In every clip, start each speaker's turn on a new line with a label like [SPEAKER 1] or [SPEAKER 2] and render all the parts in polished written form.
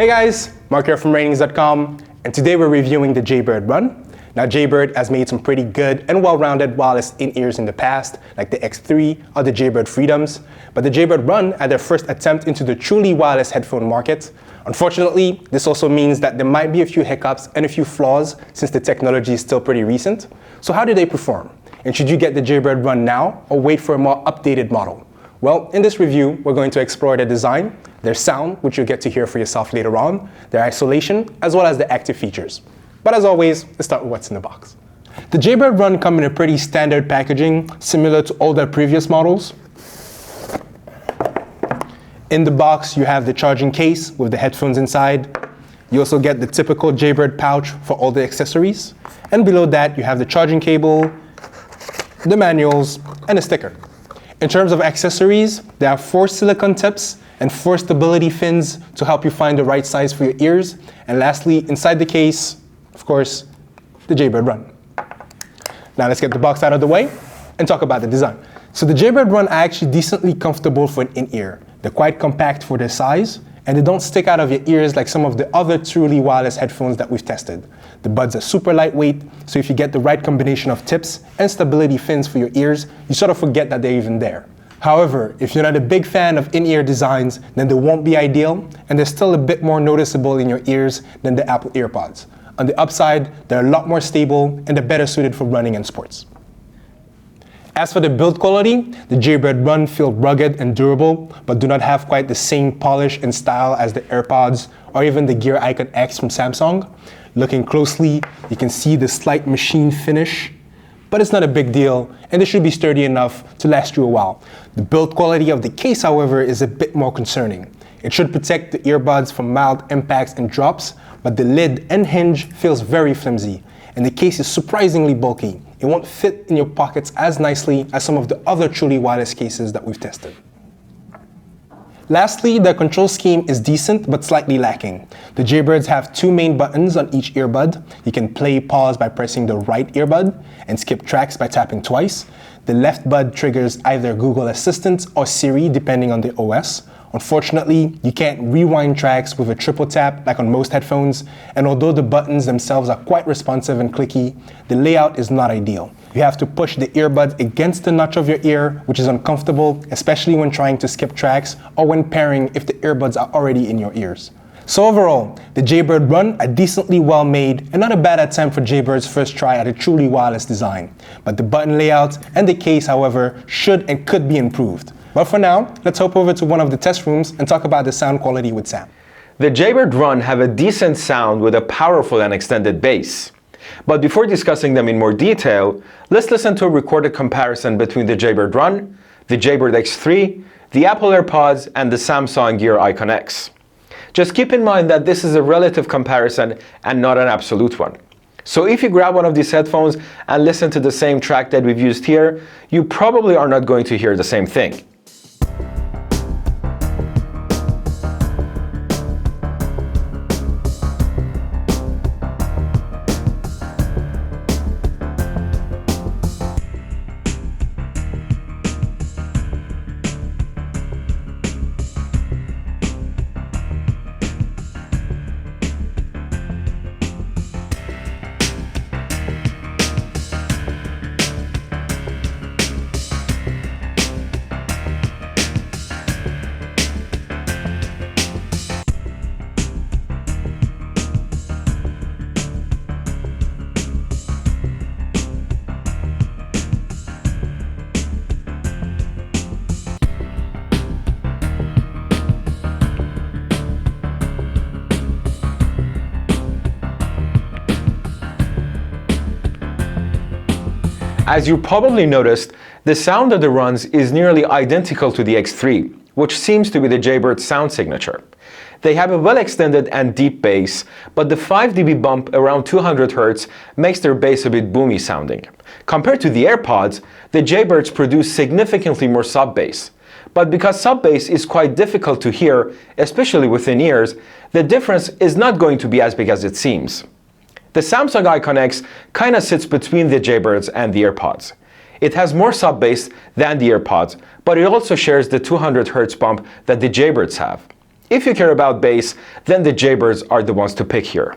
[SPEAKER 1] Hey guys, Mark here from Ratings.com, and today we're reviewing the Jaybird Run. Now Jaybird has made some pretty good and well-rounded wireless in-ears in the past, like the X3 or the Jaybird Freedoms, but the Jaybird Run had their first attempt into the truly wireless headphone market. Unfortunately, this also means that there might be a few hiccups and a few flaws since the technology is still pretty recent. So how do they perform? And should you get the Jaybird Run now or wait for a more updated model? Well, in this review, we're going to explore their design, their sound, which you'll get to hear for yourself later on, their isolation, as well as the active features. But as always, let's start with what's in the box. The Jaybird Run come in a pretty standard packaging, similar to all their previous models. In the box, you have the charging case with the headphones inside. You also get the typical Jaybird pouch for all the accessories. And below that, you have the charging cable, the manuals, and a sticker. In terms of accessories, there are 4 silicone tips and 4 stability fins to help you find the right size for your ears. And lastly, inside the case, of course, the Jaybird Run. Now let's get the box out of the way and talk about the design. So the Jaybird Run are actually decently comfortable for an in-ear. They're quite compact for their size, and they don't stick out of your ears like some of the other truly wireless headphones that we've tested. The buds are super lightweight, so if you get the right combination of tips and stability fins for your ears, you sort of forget that they're even there. However, if you're not a big fan of in-ear designs, then they won't be ideal, and they're still a bit more noticeable in your ears than the Apple EarPods. On the upside, they're a lot more stable, and they're better suited for running and sports. As for the build quality, the Jaybird Run feel rugged and durable, but do not have quite the same polish and style as the AirPods or even the Gear IconX from Samsung. Looking closely, you can see the slight machine finish, but it's not a big deal, and they should be sturdy enough to last you a while. The build quality of the case, however, is a bit more concerning. It should protect the earbuds from mild impacts and drops, but the lid and hinge feels very flimsy, and the case is surprisingly bulky. It won't fit in your pockets as nicely as some of the other truly wireless cases that we've tested. Lastly, the control scheme is decent but slightly lacking. The Jaybirds have 2 main buttons on each earbud. You can play pause by pressing the right earbud and skip tracks by tapping twice. The left bud triggers either Google Assistant or Siri depending on the OS. Unfortunately, you can't rewind tracks with a triple tap like on most headphones, and although the buttons themselves are quite responsive and clicky, the layout is not ideal. You have to push the earbuds against the notch of your ear, which is uncomfortable, especially when trying to skip tracks or when pairing if the earbuds are already in your ears. So overall, the Jaybird Run are decently well made and not a bad attempt for Jaybird's first try at a truly wireless design. But the button layout and the case, however, should and could be improved. But for now, let's hop over to one of the test rooms and talk about the sound quality with Sam.
[SPEAKER 2] The Jaybird Run have a decent sound with a powerful and extended bass. But before discussing them in more detail, let's listen to a recorded comparison between the Jaybird Run, the Jaybird X3, the Apple AirPods, and the Samsung Gear IconX. Just keep in mind that this is a relative comparison and not an absolute one. So if you grab one of these headphones and listen to the same track that we've used here, you probably are not going to hear the same thing. As you probably noticed, the sound of the Runs is nearly identical to the X3, which seems to be the Jaybird sound signature. They have a well-extended and deep bass, but the 5 dB bump around 200 Hz makes their bass a bit boomy sounding. Compared to the AirPods, the Jaybirds produce significantly more sub-bass. But because sub-bass is quite difficult to hear, especially within ears, the difference is not going to be as big as it seems. The Samsung IconX kinda sits between the Jaybirds and the AirPods. It has more sub-bass than the AirPods, but it also shares the 200 Hz bump that the Jaybirds have. If you care about bass, then the Jaybirds are the ones to pick here.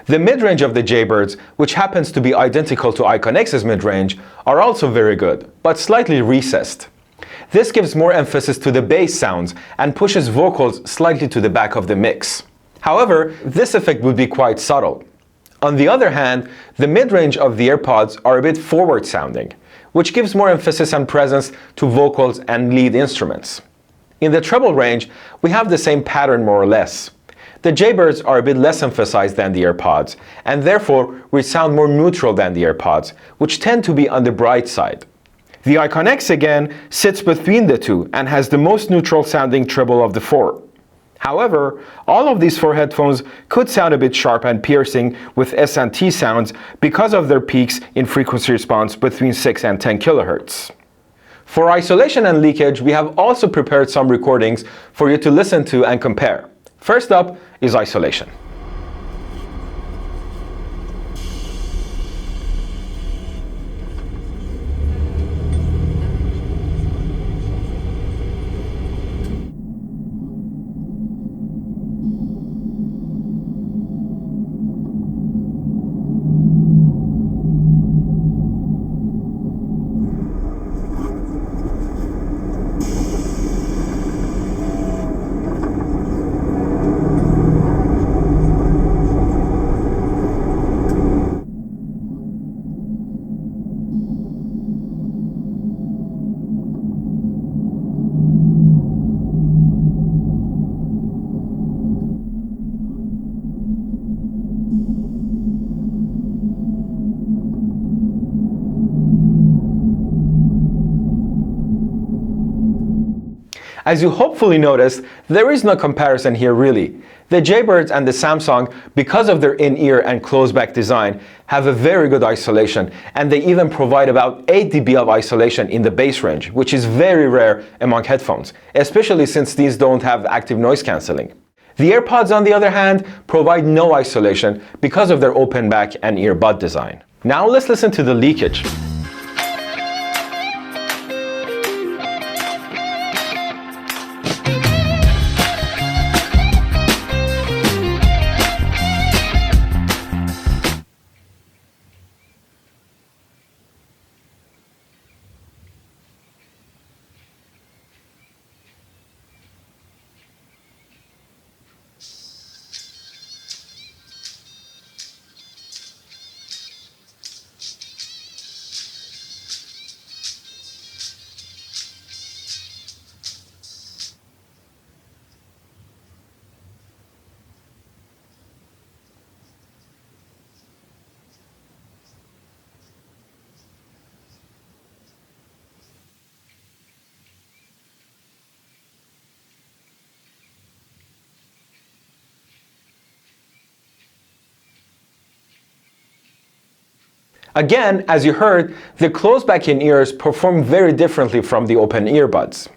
[SPEAKER 2] The mid-range of the Jaybirds, which happens to be identical to IconX's mid-range, are also very good, but slightly recessed. This gives more emphasis to the bass sounds and pushes vocals slightly to the back of the mix. However, this effect would be quite subtle. On the other hand, the mid-range of the AirPods are a bit forward-sounding, which gives more emphasis and presence to vocals and lead instruments. In the treble range, we have the same pattern more or less. The Jaybirds are a bit less emphasized than the AirPods, and therefore we sound more neutral than the AirPods, which tend to be on the bright side. The IconX again sits between the two and has the most neutral sounding treble of the four. However, all of these four headphones could sound a bit sharp and piercing with S and T sounds because of their peaks in frequency response between 6 and 10 kHz. For isolation and leakage, we have also prepared some recordings for you to listen to and compare. First up is isolation. As you hopefully noticed, there is no comparison here really. The Jaybirds and the Samsung, because of their in-ear and close-back design, have a very good isolation, and they even provide about 8 dB of isolation in the bass range, which is very rare among headphones, especially since these don't have active noise cancelling. The AirPods, on the other hand, provide no isolation because of their open back and earbud design. Now let's listen to the leakage. Again, as you heard, the closed-back in-ears perform very differently from the open earbuds.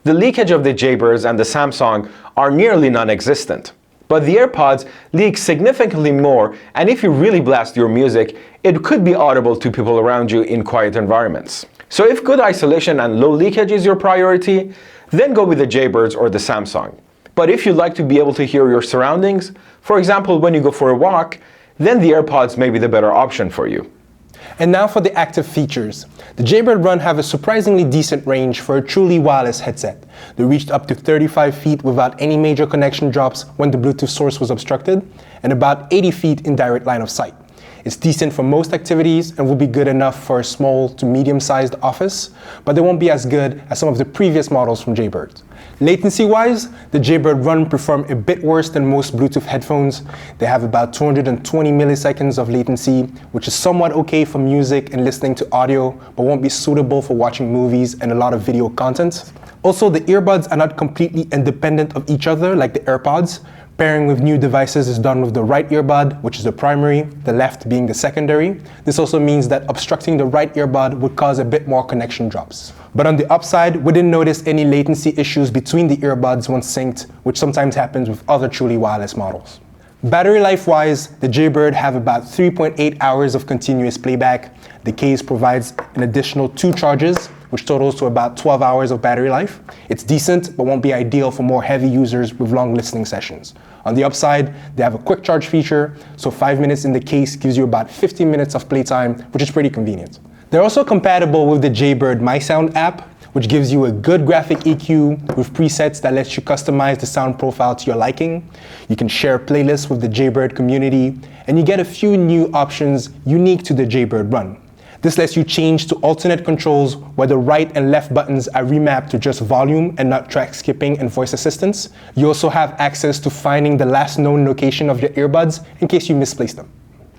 [SPEAKER 2] The leakage of the Jaybirds and the Samsung are nearly non-existent. But the AirPods leak significantly more, and if you really blast your music, it could be audible to people around you in quiet environments. So if good isolation and low leakage is your priority, then go with the Jaybirds or the Samsung. But if you'd like to be able to hear your surroundings, for example when you go for a walk, then the AirPods may be the better option for you.
[SPEAKER 1] And now for the active features. The Jaybird Run have a surprisingly decent range for a truly wireless headset. They reached up to 35 feet without any major connection drops when the Bluetooth source was obstructed, and about 80 feet in direct line of sight. It's decent for most activities and will be good enough for a small to medium-sized office, but they won't be as good as some of the previous models from Jaybird. Latency-wise, the Jaybird Run perform a bit worse than most Bluetooth headphones. They have about 220 milliseconds of latency, which is somewhat okay for music and listening to audio, but won't be suitable for watching movies and a lot of video content. Also, the earbuds are not completely independent of each other like the AirPods. Pairing with new devices is done with the right earbud, which is the primary, the left being the secondary. This also means that obstructing the right earbud would cause a bit more connection drops. But on the upside, we didn't notice any latency issues between the earbuds once synced, which sometimes happens with other truly wireless models. Battery life-wise, the Jaybird have about 3.8 hours of continuous playback. The case provides an additional 2 charges, which totals to about 12 hours of battery life. It's decent, but won't be ideal for more heavy users with long listening sessions. On the upside, they have a quick charge feature, so 5 minutes in the case gives you about 15 minutes of playtime, which is pretty convenient. They're also compatible with the Jaybird My Sound app, which gives you a good graphic EQ with presets that lets you customize the sound profile to your liking. You can share playlists with the Jaybird community, and you get a few new options unique to the Jaybird Run. This lets you change to alternate controls where the right and left buttons are remapped to just volume and not track skipping and voice assistance. You also have access to finding the last known location of your earbuds in case you misplace them.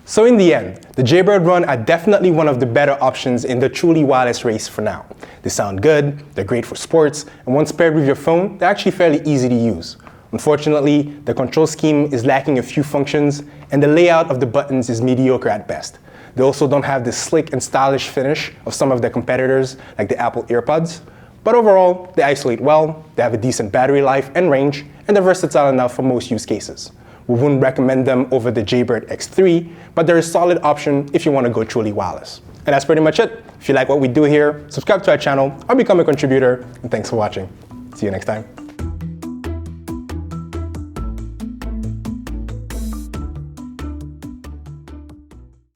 [SPEAKER 1] So in the end, the Jaybird Run are definitely one of the better options in the truly wireless race for now. They sound good, they're great for sports, and once paired with your phone, they're actually fairly easy to use. Unfortunately, the control scheme is lacking a few functions, and the layout of the buttons is mediocre at best. They also don't have the slick and stylish finish of some of their competitors, like the Apple AirPods. But overall, they isolate well, they have a decent battery life and range, and they're versatile enough for most use cases. We wouldn't recommend them over the Jaybird X3, but they're a solid option if you want to go truly wireless. And that's pretty much it. If you like what we do here, subscribe to our channel or become a contributor, and thanks for watching. See you next time.